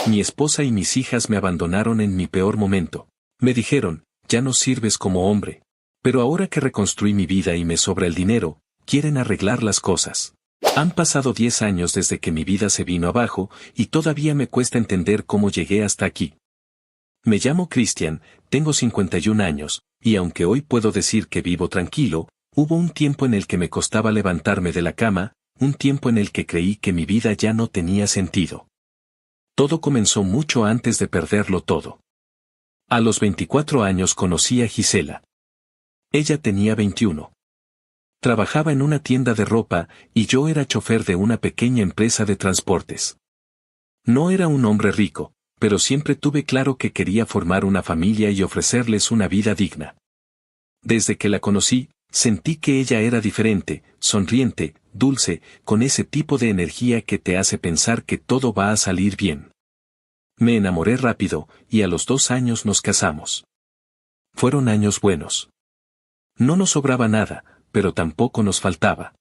Mi esposa y mis hijas me abandonaron en mi peor momento. Me dijeron, ya no sirves como hombre. Pero ahora que reconstruí mi vida y me sobra el dinero, quieren arreglar las cosas. Han pasado 10 años desde que mi vida se vino abajo, y todavía me cuesta entender cómo llegué hasta aquí. Me llamo Christian, tengo 51 años, y aunque hoy puedo decir que vivo tranquilo, hubo un tiempo en el que me costaba levantarme de la cama, un tiempo en el que creí que mi vida ya no tenía sentido. Todo comenzó mucho antes de perderlo todo. A los 24 años conocí a Gisela. Ella tenía 21. Trabajaba en una tienda de ropa, y yo era chofer de una pequeña empresa de transportes. No era un hombre rico, pero siempre tuve claro que quería formar una familia y ofrecerles una vida digna. Desde que la conocí, sentí que ella era diferente, sonriente, dulce, con ese tipo de energía que te hace pensar que todo va a salir bien. Me enamoré rápido, y a los 2 años nos casamos. Fueron años buenos. No nos sobraba nada, pero tampoco nos faltaba.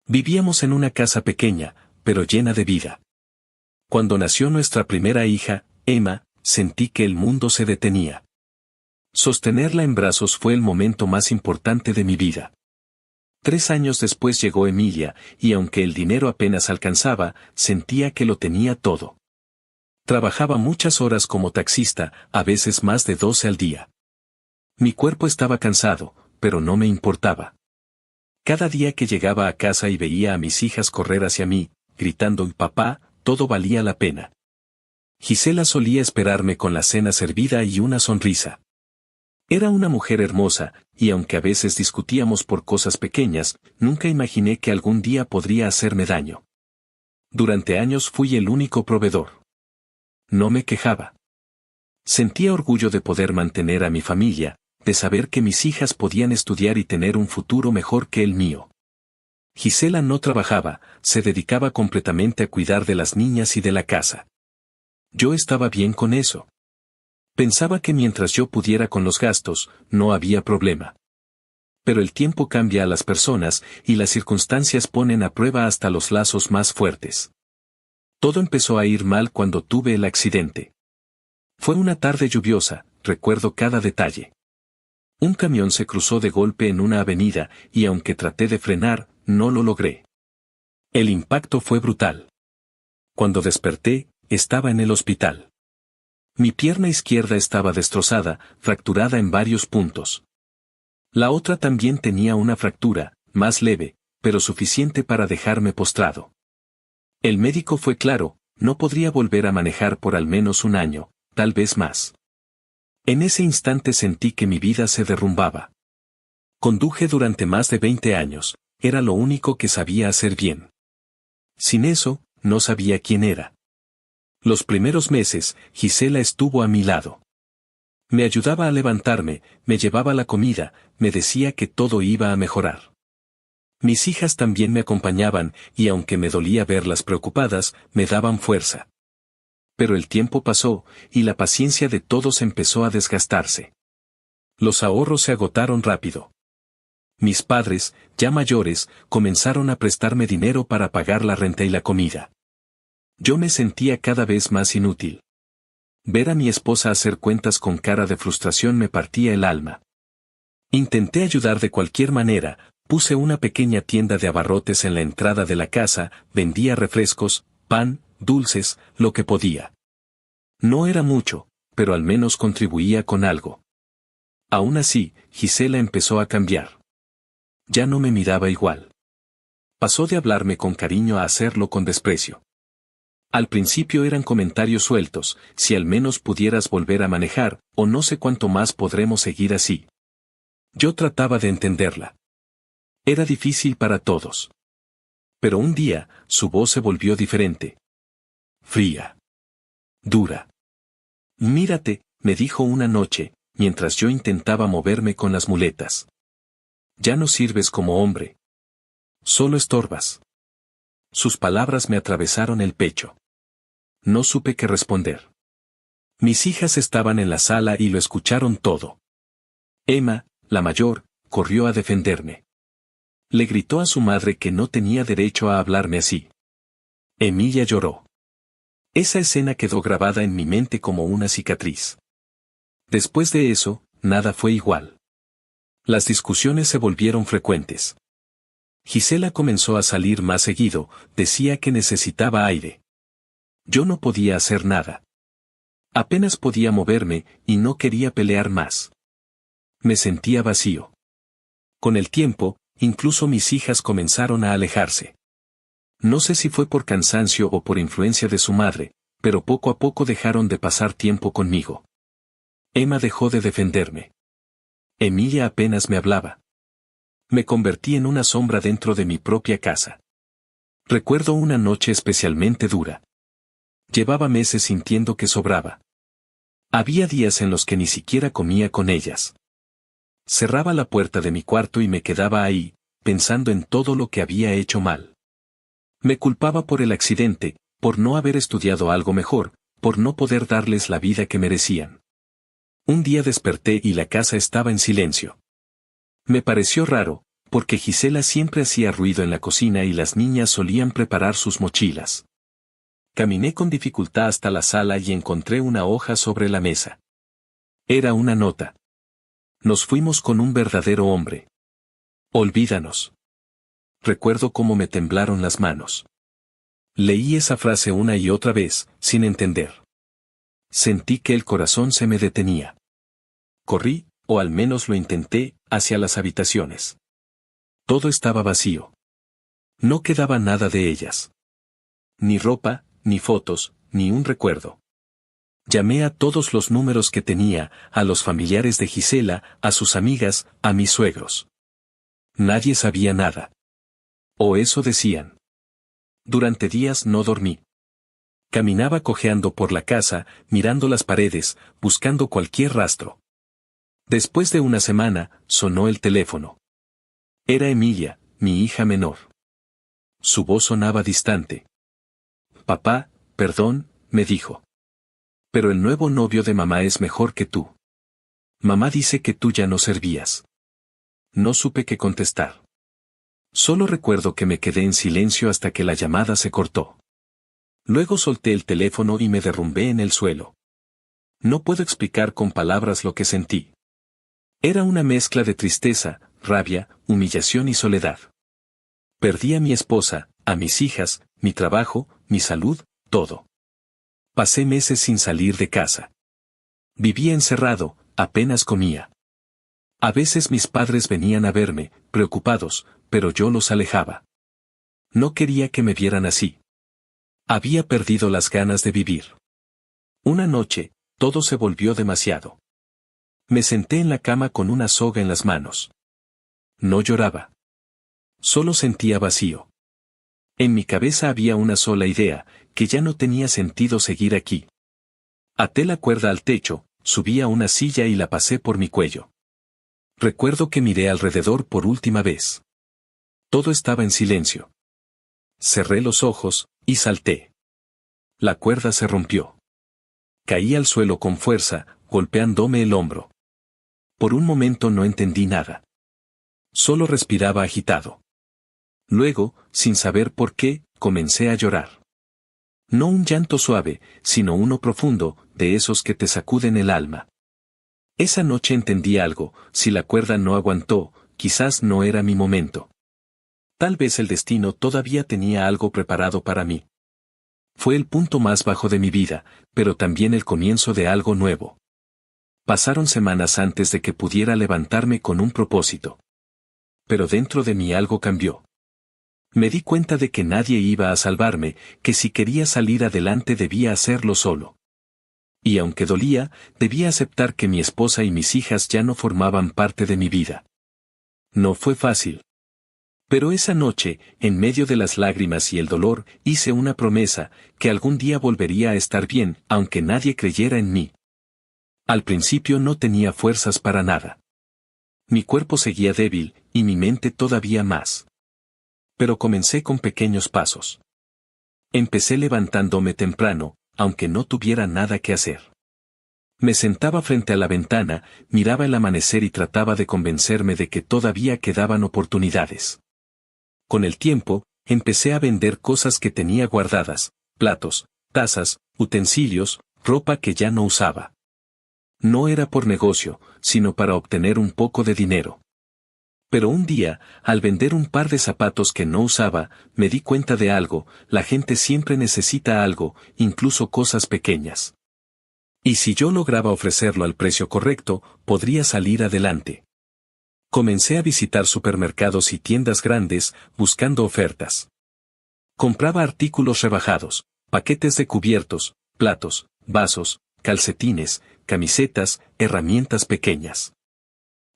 Vivíamos en una casa pequeña, pero llena de vida. Cuando nació nuestra primera hija, Emma, sentí que el mundo se detenía. Sostenerla en brazos fue el momento más importante de mi vida. 3 años después llegó Emilia, y aunque el dinero apenas alcanzaba, sentía que lo tenía todo. Trabajaba muchas horas como taxista, a veces más de 12 al día. Mi cuerpo estaba cansado, pero no me importaba. Cada día que llegaba a casa y veía a mis hijas correr hacia mí, gritando «Papá», todo valía la pena. Gisela solía esperarme con la cena servida y una sonrisa. Era una mujer hermosa, y aunque a veces discutíamos por cosas pequeñas, nunca imaginé que algún día podría hacerme daño. Durante años fui el único proveedor. No me quejaba. Sentía orgullo de poder mantener a mi familia, de saber que mis hijas podían estudiar y tener un futuro mejor que el mío. Gisela no trabajaba, se dedicaba completamente a cuidar de las niñas y de la casa. Yo estaba bien con eso. Pensaba que mientras yo pudiera con los gastos, no había problema. Pero el tiempo cambia a las personas, y las circunstancias ponen a prueba hasta los lazos más fuertes. Todo empezó a ir mal cuando tuve el accidente. Fue una tarde lluviosa, recuerdo cada detalle. Un camión se cruzó de golpe en una avenida, y aunque traté de frenar, no lo logré. El impacto fue brutal. Cuando desperté, estaba en el hospital. Mi pierna izquierda estaba destrozada, fracturada en varios puntos. La otra también tenía una fractura, más leve, pero suficiente para dejarme postrado. El médico fue claro, no podría volver a manejar por al menos un año, tal vez más. En ese instante sentí que mi vida se derrumbaba. Conduje durante más de 20 años, era lo único que sabía hacer bien. Sin eso, no sabía quién era. Los primeros meses, Gisela estuvo a mi lado. Me ayudaba a levantarme, me llevaba la comida, me decía que todo iba a mejorar. Mis hijas también me acompañaban, y aunque me dolía verlas preocupadas, me daban fuerza. Pero el tiempo pasó, y la paciencia de todos empezó a desgastarse. Los ahorros se agotaron rápido. Mis padres, ya mayores, comenzaron a prestarme dinero para pagar la renta y la comida. Yo me sentía cada vez más inútil. Ver a mi esposa hacer cuentas con cara de frustración me partía el alma. Intenté ayudar de cualquier manera. Puse una pequeña tienda de abarrotes en la entrada de la casa, vendía refrescos, pan, dulces, lo que podía. No era mucho, pero al menos contribuía con algo. Aún así, Gisela empezó a cambiar. Ya no me miraba igual. Pasó de hablarme con cariño a hacerlo con desprecio. Al principio eran comentarios sueltos, si al menos pudieras volver a manejar, o no sé cuánto más podremos seguir así. Yo trataba de entenderla. Era difícil para todos. Pero un día, su voz se volvió diferente. Fría. Dura. Mírate, me dijo una noche, mientras yo intentaba moverme con las muletas. Ya no sirves como hombre. Solo estorbas. Sus palabras me atravesaron el pecho. No supe qué responder. Mis hijas estaban en la sala y lo escucharon todo. Emma, la mayor, corrió a defenderme. Le gritó a su madre que no tenía derecho a hablarme así. Emilia lloró. Esa escena quedó grabada en mi mente como una cicatriz. Después de eso, nada fue igual. Las discusiones se volvieron frecuentes. Gisela comenzó a salir más seguido, decía que necesitaba aire. Yo no podía hacer nada. Apenas podía moverme, y no quería pelear más. Me sentía vacío. Con el tiempo, incluso mis hijas comenzaron a alejarse. No sé si fue por cansancio o por influencia de su madre, pero poco a poco dejaron de pasar tiempo conmigo. Emma dejó de defenderme. Emilia apenas me hablaba. Me convertí en una sombra dentro de mi propia casa. Recuerdo una noche especialmente dura. Llevaba meses sintiendo que sobraba. Había días en los que ni siquiera comía con ellas. Cerraba la puerta de mi cuarto y me quedaba ahí, pensando en todo lo que había hecho mal. Me culpaba por el accidente, por no haber estudiado algo mejor, por no poder darles la vida que merecían. Un día desperté y la casa estaba en silencio. Me pareció raro, porque Gisela siempre hacía ruido en la cocina y las niñas solían preparar sus mochilas. Caminé con dificultad hasta la sala y encontré una hoja sobre la mesa. Era una nota. Nos fuimos con un verdadero hombre. Olvídanos. Recuerdo cómo me temblaron las manos. Leí esa frase una y otra vez, sin entender. Sentí que el corazón se me detenía. Corrí, o al menos lo intenté, hacia las habitaciones. Todo estaba vacío. No quedaba nada de ellas. Ni ropa, ni fotos, ni un recuerdo. Llamé a todos los números que tenía, a los familiares de Gisela, a sus amigas, a mis suegros. Nadie sabía nada. O eso decían. Durante días no dormí. Caminaba cojeando por la casa, mirando las paredes, buscando cualquier rastro. Después de una semana, sonó el teléfono. Era Emilia, mi hija menor. Su voz sonaba distante. Papá, perdón, me dijo. Pero el nuevo novio de mamá es mejor que tú. Mamá dice que tú ya no servías. No supe qué contestar. Solo recuerdo que me quedé en silencio hasta que la llamada se cortó. Luego solté el teléfono y me derrumbé en el suelo. No puedo explicar con palabras lo que sentí. Era una mezcla de tristeza, rabia, humillación y soledad. Perdí a mi esposa, a mis hijas, mi trabajo, mi salud, todo. Pasé meses sin salir de casa. Vivía encerrado, apenas comía. A veces mis padres venían a verme, preocupados, pero yo los alejaba. No quería que me vieran así. Había perdido las ganas de vivir. Una noche, todo se volvió demasiado. Me senté en la cama con una soga en las manos. No lloraba. Solo sentía vacío. En mi cabeza había una sola idea, que ya no tenía sentido seguir aquí. Até la cuerda al techo, subí a una silla y la pasé por mi cuello. Recuerdo que miré alrededor por última vez. Todo estaba en silencio. Cerré los ojos, y salté. La cuerda se rompió. Caí al suelo con fuerza, golpeándome el hombro. Por un momento no entendí nada. Solo respiraba agitado. Luego, sin saber por qué, comencé a llorar. No un llanto suave, sino uno profundo, de esos que te sacuden el alma. Esa noche entendí algo, si la cuerda no aguantó, quizás no era mi momento. Tal vez el destino todavía tenía algo preparado para mí. Fue el punto más bajo de mi vida, pero también el comienzo de algo nuevo. Pasaron semanas antes de que pudiera levantarme con un propósito. Pero dentro de mí algo cambió. Me di cuenta de que nadie iba a salvarme, que si quería salir adelante debía hacerlo solo. Y aunque dolía, debía aceptar que mi esposa y mis hijas ya no formaban parte de mi vida. No fue fácil. Pero esa noche, en medio de las lágrimas y el dolor, hice una promesa, que algún día volvería a estar bien, aunque nadie creyera en mí. Al principio no tenía fuerzas para nada. Mi cuerpo seguía débil, y mi mente todavía más. Pero comencé con pequeños pasos. Empecé levantándome temprano, aunque no tuviera nada que hacer. Me sentaba frente a la ventana, miraba el amanecer y trataba de convencerme de que todavía quedaban oportunidades. Con el tiempo, empecé a vender cosas que tenía guardadas, platos, tazas, utensilios, ropa que ya no usaba. No era por negocio, sino para obtener un poco de dinero. Pero un día, al vender un par de zapatos que no usaba, me di cuenta de algo: la gente siempre necesita algo, incluso cosas pequeñas. Y si yo lograba ofrecerlo al precio correcto, podría salir adelante. Comencé a visitar supermercados y tiendas grandes, buscando ofertas. Compraba artículos rebajados, paquetes de cubiertos, platos, vasos, calcetines, camisetas, herramientas pequeñas.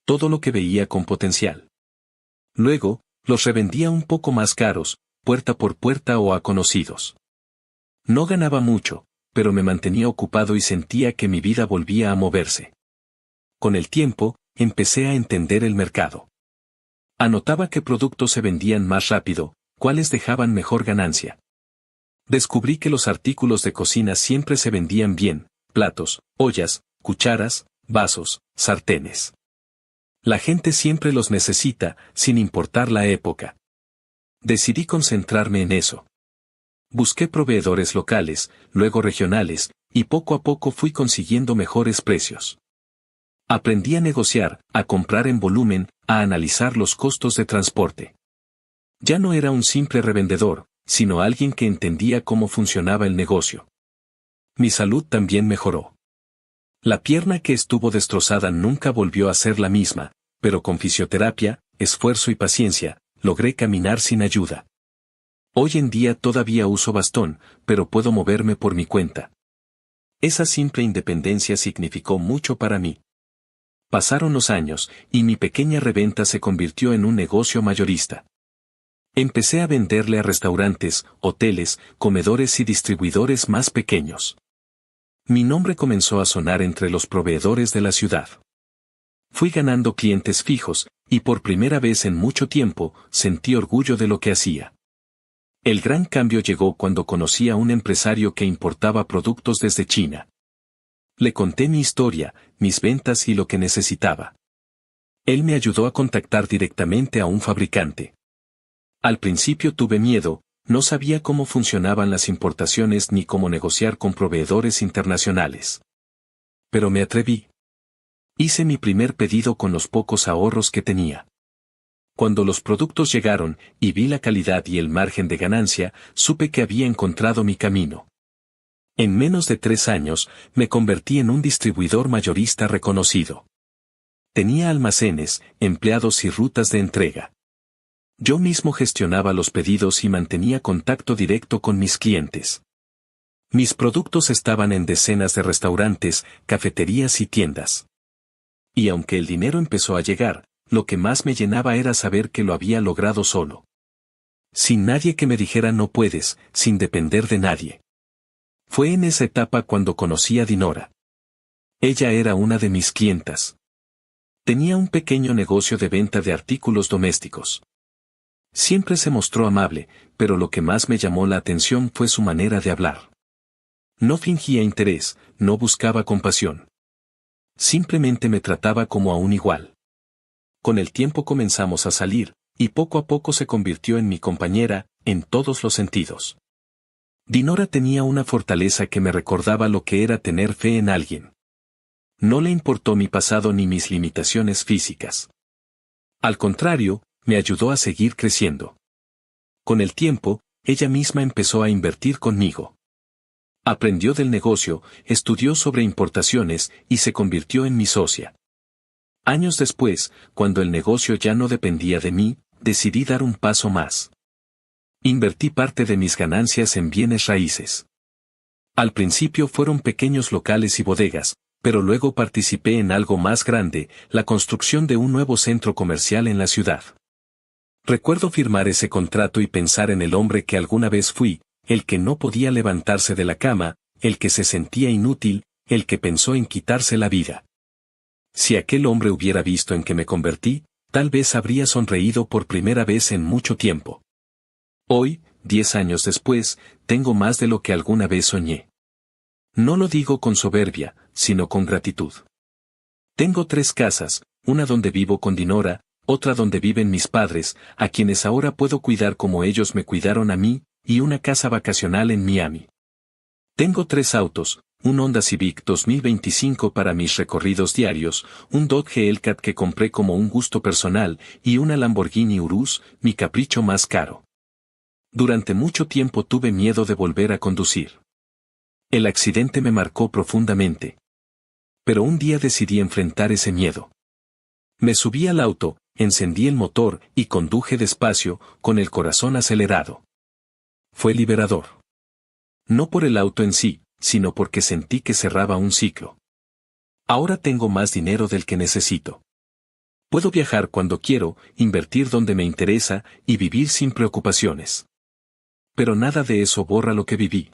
Todo lo que veía con potencial. Luego, los revendía un poco más caros, puerta por puerta o a conocidos. No ganaba mucho, pero me mantenía ocupado y sentía que mi vida volvía a moverse. Con el tiempo, empecé a entender el mercado. Anotaba qué productos se vendían más rápido, cuáles dejaban mejor ganancia. Descubrí que los artículos de cocina siempre se vendían bien: platos, ollas, cucharas, vasos, sartenes. La gente siempre los necesita, sin importar la época. Decidí concentrarme en eso. Busqué proveedores locales, luego regionales, y poco a poco fui consiguiendo mejores precios. Aprendí a negociar, a comprar en volumen, a analizar los costos de transporte. Ya no era un simple revendedor, sino alguien que entendía cómo funcionaba el negocio. Mi salud también mejoró. La pierna que estuvo destrozada nunca volvió a ser la misma, pero con fisioterapia, esfuerzo y paciencia, logré caminar sin ayuda. Hoy en día todavía uso bastón, pero puedo moverme por mi cuenta. Esa simple independencia significó mucho para mí. Pasaron los años, y mi pequeña reventa se convirtió en un negocio mayorista. Empecé a venderle a restaurantes, hoteles, comedores y distribuidores más pequeños. Mi nombre comenzó a sonar entre los proveedores de la ciudad. Fui ganando clientes fijos, y por primera vez en mucho tiempo, sentí orgullo de lo que hacía. El gran cambio llegó cuando conocí a un empresario que importaba productos desde China. Le conté mi historia, mis ventas y lo que necesitaba. Él me ayudó a contactar directamente a un fabricante. Al principio tuve miedo, no sabía cómo funcionaban las importaciones ni cómo negociar con proveedores internacionales. Pero me atreví. Hice mi primer pedido con los pocos ahorros que tenía. Cuando los productos llegaron, y vi la calidad y el margen de ganancia, supe que había encontrado mi camino. En menos de 3 años, me convertí en un distribuidor mayorista reconocido. Tenía almacenes, empleados y rutas de entrega. Yo mismo gestionaba los pedidos y mantenía contacto directo con mis clientes. Mis productos estaban en decenas de restaurantes, cafeterías y tiendas. Y aunque el dinero empezó a llegar, lo que más me llenaba era saber que lo había logrado solo. Sin nadie que me dijera no puedes, sin depender de nadie. Fue en esa etapa cuando conocí a Dinora. Ella era una de mis clientas. Tenía un pequeño negocio de venta de artículos domésticos. Siempre se mostró amable, pero lo que más me llamó la atención fue su manera de hablar. No fingía interés, no buscaba compasión. Simplemente me trataba como a un igual. Con el tiempo comenzamos a salir, y poco a poco se convirtió en mi compañera, en todos los sentidos. Dinora tenía una fortaleza que me recordaba lo que era tener fe en alguien. No le importó mi pasado ni mis limitaciones físicas. Al contrario, me ayudó a seguir creciendo. Con el tiempo, ella misma empezó a invertir conmigo. Aprendió del negocio, estudió sobre importaciones y se convirtió en mi socia. Años después, cuando el negocio ya no dependía de mí, decidí dar un paso más. Invertí parte de mis ganancias en bienes raíces. Al principio fueron pequeños locales y bodegas, pero luego participé en algo más grande, la construcción de un nuevo centro comercial en la ciudad. Recuerdo firmar ese contrato y pensar en el hombre que alguna vez fui, el que no podía levantarse de la cama, el que se sentía inútil, el que pensó en quitarse la vida. Si aquel hombre hubiera visto en que me convertí, tal vez habría sonreído por primera vez en mucho tiempo. Hoy, 10 años después, tengo más de lo que alguna vez soñé. No lo digo con soberbia, sino con gratitud. Tengo 3 casas, una donde vivo con Dinora, otra donde viven mis padres, a quienes ahora puedo cuidar como ellos me cuidaron a mí, y una casa vacacional en Miami. Tengo 3 autos, un Honda Civic 2025 para mis recorridos diarios, un Dodge Hellcat que compré como un gusto personal y una Lamborghini Urus, mi capricho más caro. Durante mucho tiempo tuve miedo de volver a conducir. El accidente me marcó profundamente. Pero un día decidí enfrentar ese miedo. Me subí al auto, encendí el motor y conduje despacio, con el corazón acelerado. Fue liberador. No por el auto en sí, sino porque sentí que cerraba un ciclo. Ahora tengo más dinero del que necesito. Puedo viajar cuando quiero, invertir donde me interesa y vivir sin preocupaciones. Pero nada de eso borra lo que viví.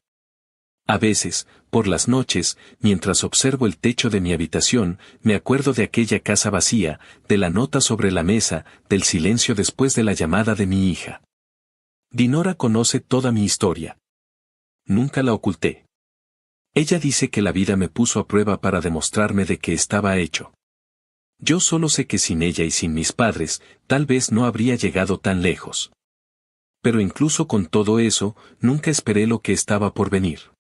A veces, por las noches, mientras observo el techo de mi habitación, me acuerdo de aquella casa vacía, de la nota sobre la mesa, del silencio después de la llamada de mi hija. Dinora conoce toda mi historia. Nunca la oculté. Ella dice que la vida me puso a prueba para demostrarme de qué estaba hecho. Yo solo sé que sin ella y sin mis padres, tal vez no habría llegado tan lejos. Pero incluso con todo eso, nunca esperé lo que estaba por venir.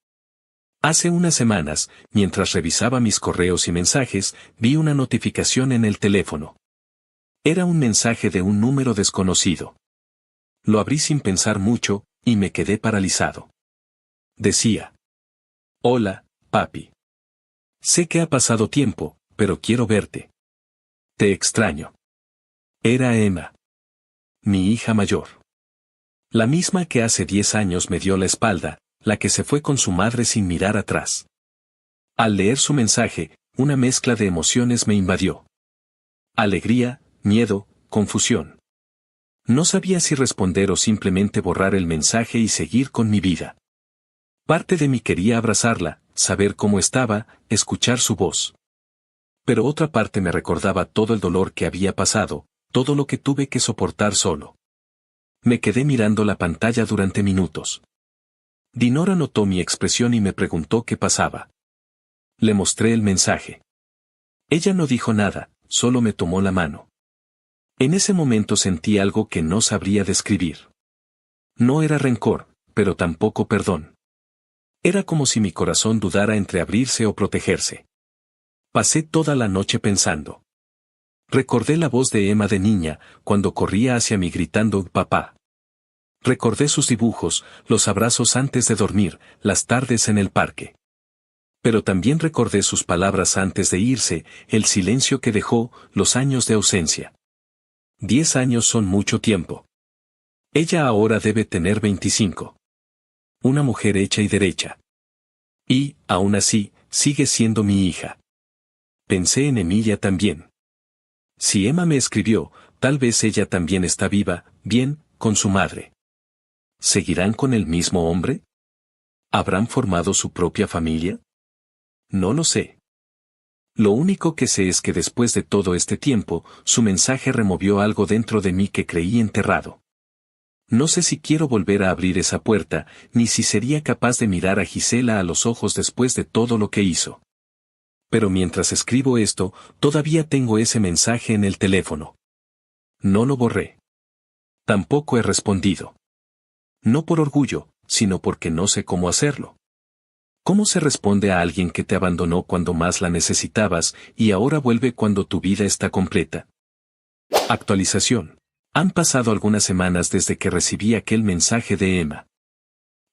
Hace unas semanas, mientras revisaba mis correos y mensajes, vi una notificación en el teléfono. Era un mensaje de un número desconocido. Lo abrí sin pensar mucho, y me quedé paralizado. Decía: Hola, papi. Sé que ha pasado tiempo, pero quiero verte. Te extraño. Era Emma. Mi hija mayor. La misma que hace 10 años me dio la espalda, la que se fue con su madre sin mirar atrás. Al leer su mensaje, una mezcla de emociones me invadió. Alegría, miedo, confusión. No sabía si responder o simplemente borrar el mensaje y seguir con mi vida. Parte de mí quería abrazarla, saber cómo estaba, escuchar su voz. Pero otra parte me recordaba todo el dolor que había pasado, todo lo que tuve que soportar solo. Me quedé mirando la pantalla durante minutos. Dinora notó mi expresión y me preguntó qué pasaba. Le mostré el mensaje. Ella no dijo nada, solo me tomó la mano. En ese momento sentí algo que no sabría describir. No era rencor, pero tampoco perdón. Era como si mi corazón dudara entre abrirse o protegerse. Pasé toda la noche pensando. Recordé la voz de Emma de niña, cuando corría hacia mí gritando «papá». Recordé sus dibujos, los abrazos antes de dormir, las tardes en el parque. Pero también recordé sus palabras antes de irse, el silencio que dejó, los años de ausencia. 10 años son mucho tiempo. Ella ahora debe tener 25. Una mujer hecha y derecha. Y, aún así, sigue siendo mi hija. Pensé en Emilia también. Si Emma me escribió, tal vez ella también está viva, bien, con su madre. ¿Seguirán con el mismo hombre? ¿Habrán formado su propia familia? No lo sé. Lo único que sé es que después de todo este tiempo, su mensaje removió algo dentro de mí que creí enterrado. No sé si quiero volver a abrir esa puerta, ni si sería capaz de mirar a Gisela a los ojos después de todo lo que hizo. Pero mientras escribo esto, todavía tengo ese mensaje en el teléfono. No lo borré. Tampoco he respondido. No por orgullo, sino porque no sé cómo hacerlo. ¿Cómo se responde a alguien que te abandonó cuando más la necesitabas y ahora vuelve cuando tu vida está completa? Actualización. Han pasado algunas semanas desde que recibí aquel mensaje de Emma.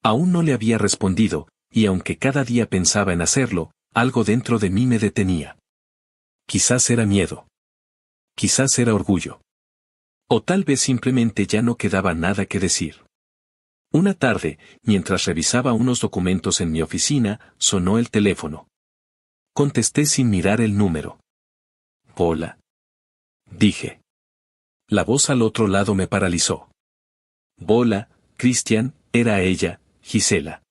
Aún no le había respondido, y aunque cada día pensaba en hacerlo, algo dentro de mí me detenía. Quizás era miedo. Quizás era orgullo. O tal vez simplemente ya no quedaba nada que decir. Una tarde, mientras revisaba unos documentos en mi oficina, sonó el teléfono. Contesté sin mirar el número. «Hola», dije. La voz al otro lado me paralizó. «Hola, Christian», era ella, Gisela.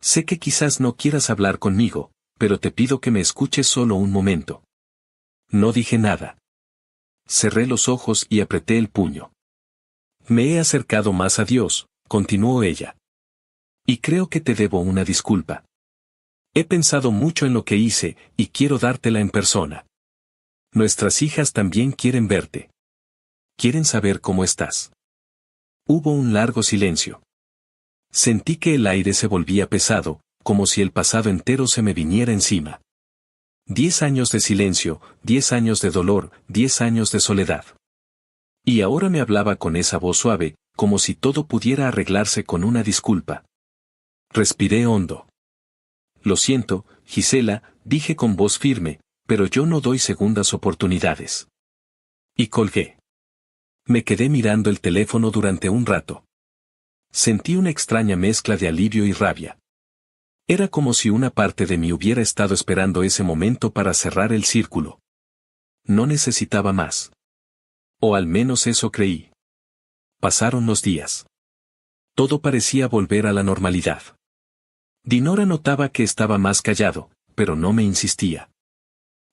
«Sé que quizás no quieras hablar conmigo, pero te pido que me escuches solo un momento». No dije nada. Cerré los ojos y apreté el puño. «Me he acercado más a Dios», continuó ella. «Y creo que te debo una disculpa. He pensado mucho en lo que hice, y quiero dártela en persona. Nuestras hijas también quieren verte. Quieren saber cómo estás». Hubo un largo silencio. Sentí que el aire se volvía pesado, como si el pasado entero se me viniera encima. 10 años de silencio, 10 años de dolor, 10 años de soledad. Y ahora me hablaba con esa voz suave, como si todo pudiera arreglarse con una disculpa. Respiré hondo. Lo siento, Gisela, dije con voz firme, pero yo no doy segundas oportunidades. Y colgué. Me quedé mirando el teléfono durante un rato. Sentí una extraña mezcla de alivio y rabia. Era como si una parte de mí hubiera estado esperando ese momento para cerrar el círculo. No necesitaba más. O al menos eso creí. Pasaron los días. Todo parecía volver a la normalidad. Dinora notaba que estaba más callado, pero no me insistía.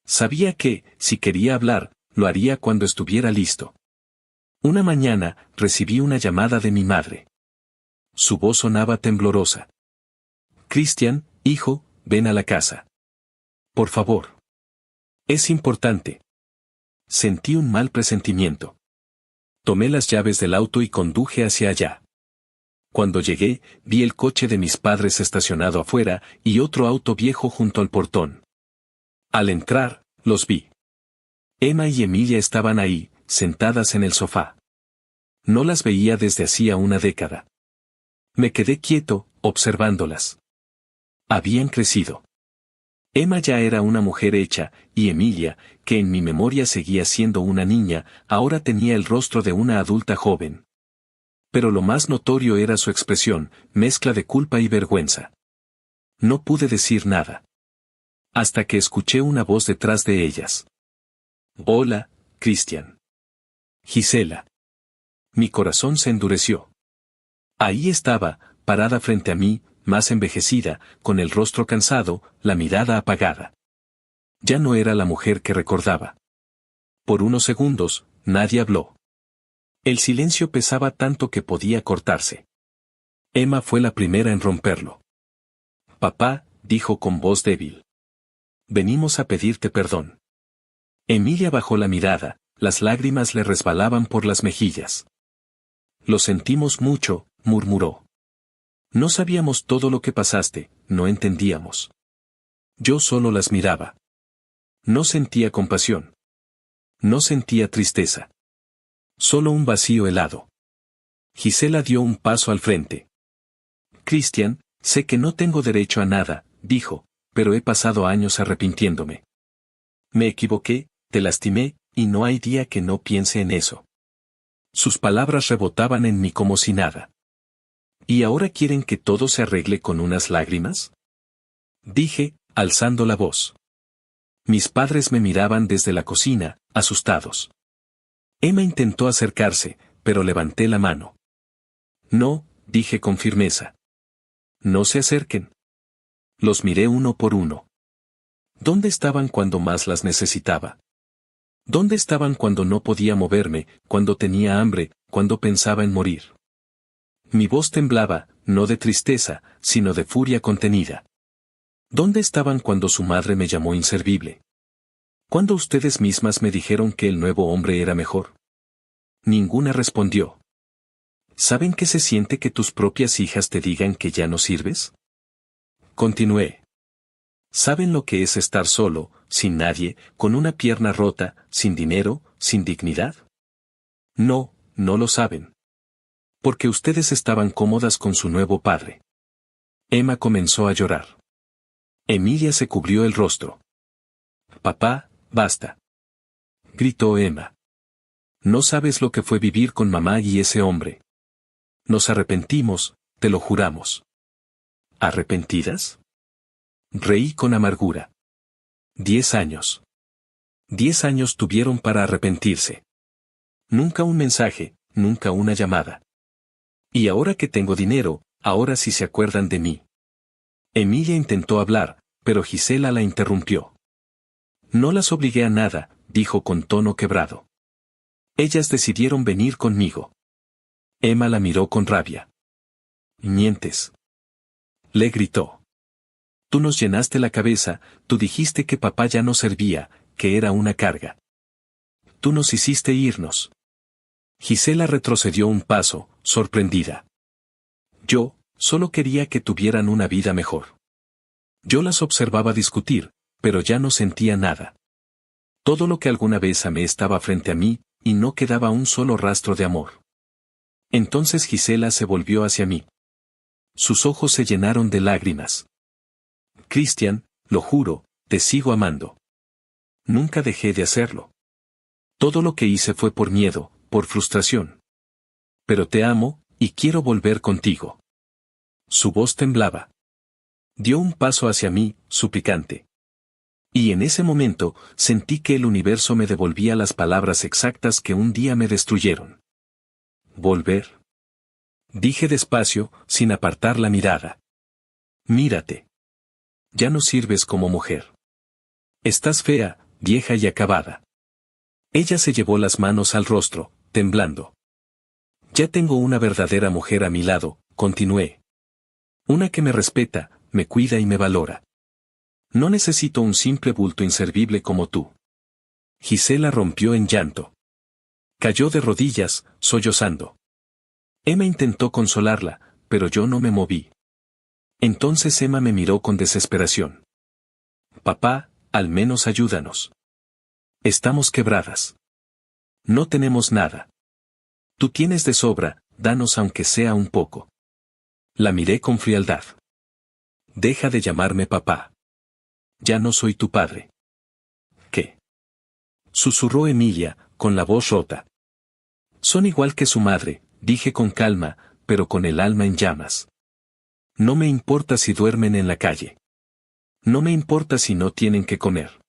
Sabía que, si quería hablar, lo haría cuando estuviera listo. Una mañana, recibí una llamada de mi madre. Su voz sonaba temblorosa. Cristian, hijo, ven a la casa. Por favor. Es importante. Sentí un mal presentimiento. Tomé las llaves del auto y conduje hacia allá. Cuando llegué, vi el coche de mis padres estacionado afuera y otro auto viejo junto al portón. Al entrar, los vi. Emma y Emilia estaban ahí, sentadas en el sofá. No las veía desde hacía una década. Me quedé quieto, observándolas. Habían crecido. Emma ya era una mujer hecha, y Emilia, que en mi memoria seguía siendo una niña, ahora tenía el rostro de una adulta joven. Pero lo más notorio era su expresión, mezcla de culpa y vergüenza. No pude decir nada. Hasta que escuché una voz detrás de ellas. Hola, Cristian. Gisela. Mi corazón se endureció. Ahí estaba, parada frente a mí, más envejecida, con el rostro cansado, la mirada apagada. Ya no era la mujer que recordaba. Por unos segundos, nadie habló. El silencio pesaba tanto que podía cortarse. Emma fue la primera en romperlo. Papá, dijo con voz débil. Venimos a pedirte perdón. Emilia bajó la mirada, las lágrimas le resbalaban por las mejillas. Lo sentimos mucho, murmuró. No sabíamos todo lo que pasaste, no entendíamos. Yo solo las miraba. No sentía compasión. No sentía tristeza. Solo un vacío helado. Gisela dio un paso al frente. Cristian, sé que no tengo derecho a nada, dijo, pero he pasado años arrepintiéndome. Me equivoqué, te lastimé, y no hay día que no piense en eso. Sus palabras rebotaban en mí como si nada. ¿Y ahora quieren que todo se arregle con unas lágrimas? Dije, alzando la voz. Mis padres me miraban desde la cocina, asustados. Emma intentó acercarse, pero levanté la mano. No, dije con firmeza. No se acerquen. Los miré uno por uno. ¿Dónde estaban cuando más las necesitaba? ¿Dónde estaban cuando no podía moverme, cuando tenía hambre, cuando pensaba en morir? Mi voz temblaba, no de tristeza, sino de furia contenida. ¿Dónde estaban cuando su madre me llamó inservible? ¿Cuándo ustedes mismas me dijeron que el nuevo hombre era mejor? Ninguna respondió. ¿Saben qué se siente que tus propias hijas te digan que ya no sirves? Continué. ¿Saben lo que es estar solo, sin nadie, con una pierna rota, sin dinero, sin dignidad? No, no lo saben. Porque ustedes estaban cómodas con su nuevo padre. Emma comenzó a llorar. Emilia se cubrió el rostro. Papá, basta. Gritó Emma. No sabes lo que fue vivir con mamá y ese hombre. Nos arrepentimos, te lo juramos. ¿Arrepentidas? Reí con amargura. 10 años. 10 años tuvieron para arrepentirse. Nunca un mensaje, nunca una llamada. Y ahora que tengo dinero, ahora sí se acuerdan de mí. Emilia intentó hablar, pero Gisela la interrumpió. No las obligué a nada, dijo con tono quebrado. Ellas decidieron venir conmigo. Emma la miró con rabia. Mientes. Le gritó. Tú nos llenaste la cabeza, tú dijiste que papá ya no servía, que era una carga. Tú nos hiciste irnos. Gisela retrocedió un paso, sorprendida. Yo, solo quería que tuvieran una vida mejor. Yo las observaba discutir, pero ya no sentía nada. Todo lo que alguna vez amé estaba frente a mí, y no quedaba un solo rastro de amor. Entonces Gisela se volvió hacia mí. Sus ojos se llenaron de lágrimas. Cristian, lo juro, te sigo amando. Nunca dejé de hacerlo. Todo lo que hice fue por miedo, por frustración. Pero te amo, y quiero volver contigo. Su voz temblaba. Dio un paso hacia mí, suplicante. Y en ese momento, sentí que el universo me devolvía las palabras exactas que un día me destruyeron. ¿Volver? Dije despacio, sin apartar la mirada. Mírate. Ya no sirves como mujer. Estás fea, vieja y acabada. Ella se llevó las manos al rostro, temblando. Ya tengo una verdadera mujer a mi lado, continué. Una que me respeta, me cuida y me valora. No necesito un simple bulto inservible como tú. Gisela rompió en llanto. Cayó de rodillas, sollozando. Emma intentó consolarla, pero yo no me moví. Entonces Emma me miró con desesperación. Papá, al menos ayúdanos. Estamos quebradas. No tenemos nada. Tú tienes de sobra, danos aunque sea un poco. La miré con frialdad. Deja de llamarme papá. Ya no soy tu padre. ¿Qué? Susurró Emilia, con la voz rota. Son igual que su madre, dije con calma, pero con el alma en llamas. No me importa si duermen en la calle. No me importa si no tienen que comer.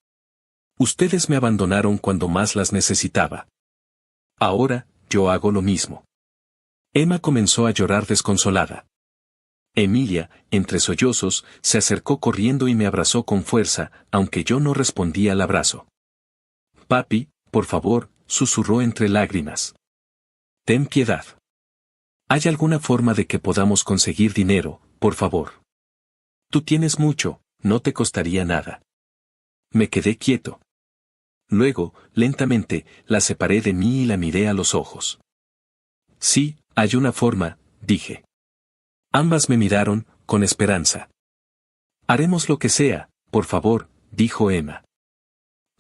Ustedes me abandonaron cuando más las necesitaba. Ahora, yo hago lo mismo. Emma comenzó a llorar desconsolada. Emilia, entre sollozos, se acercó corriendo y me abrazó con fuerza, aunque yo no respondí al abrazo. Papi, por favor, susurró entre lágrimas. Ten piedad. ¿Hay alguna forma de que podamos conseguir dinero, por favor? Tú tienes mucho, no te costaría nada. Me quedé quieto. Luego, lentamente, la separé de mí y la miré a los ojos. Sí, hay una forma, dije. Ambas me miraron, con esperanza. Haremos lo que sea, por favor, dijo Emma.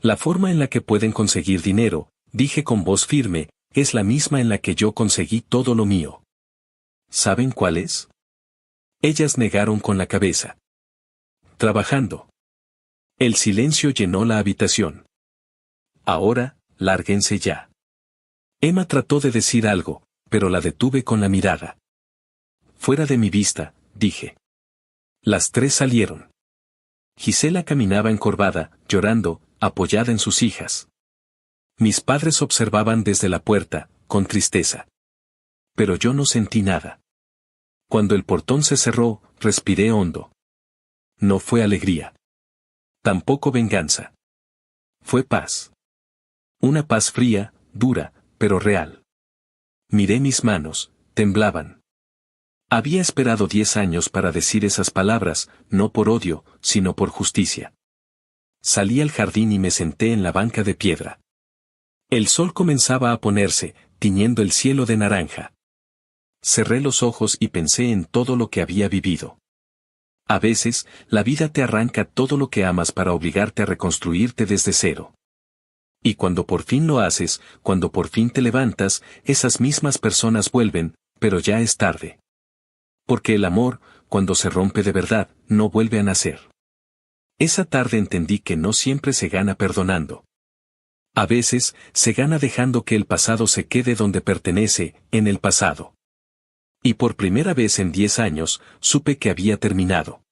La forma en la que pueden conseguir dinero, dije con voz firme, es la misma en la que yo conseguí todo lo mío. ¿Saben cuál es? Ellas negaron con la cabeza. Trabajando. El silencio llenó la habitación. Ahora, lárguense ya. Emma trató de decir algo, pero la detuve con la mirada. Fuera de mi vista, dije. Las tres salieron. Gisela caminaba encorvada, llorando, apoyada en sus hijas. Mis padres observaban desde la puerta, con tristeza. Pero yo no sentí nada. Cuando el portón se cerró, respiré hondo. No fue alegría. Tampoco venganza. Fue paz. Una paz fría, dura, pero real. Miré mis manos, temblaban. Había esperado 10 años para decir esas palabras, no por odio, sino por justicia. Salí al jardín y me senté en la banca de piedra. El sol comenzaba a ponerse, tiñendo el cielo de naranja. Cerré los ojos y pensé en todo lo que había vivido. A veces, la vida te arranca todo lo que amas para obligarte a reconstruirte desde cero. Y cuando por fin lo haces, cuando por fin te levantas, esas mismas personas vuelven, pero ya es tarde. Porque el amor, cuando se rompe de verdad, no vuelve a nacer. Esa tarde entendí que no siempre se gana perdonando. A veces, se gana dejando que el pasado se quede donde pertenece, en el pasado. Y por primera vez en 10 años, supe que había terminado.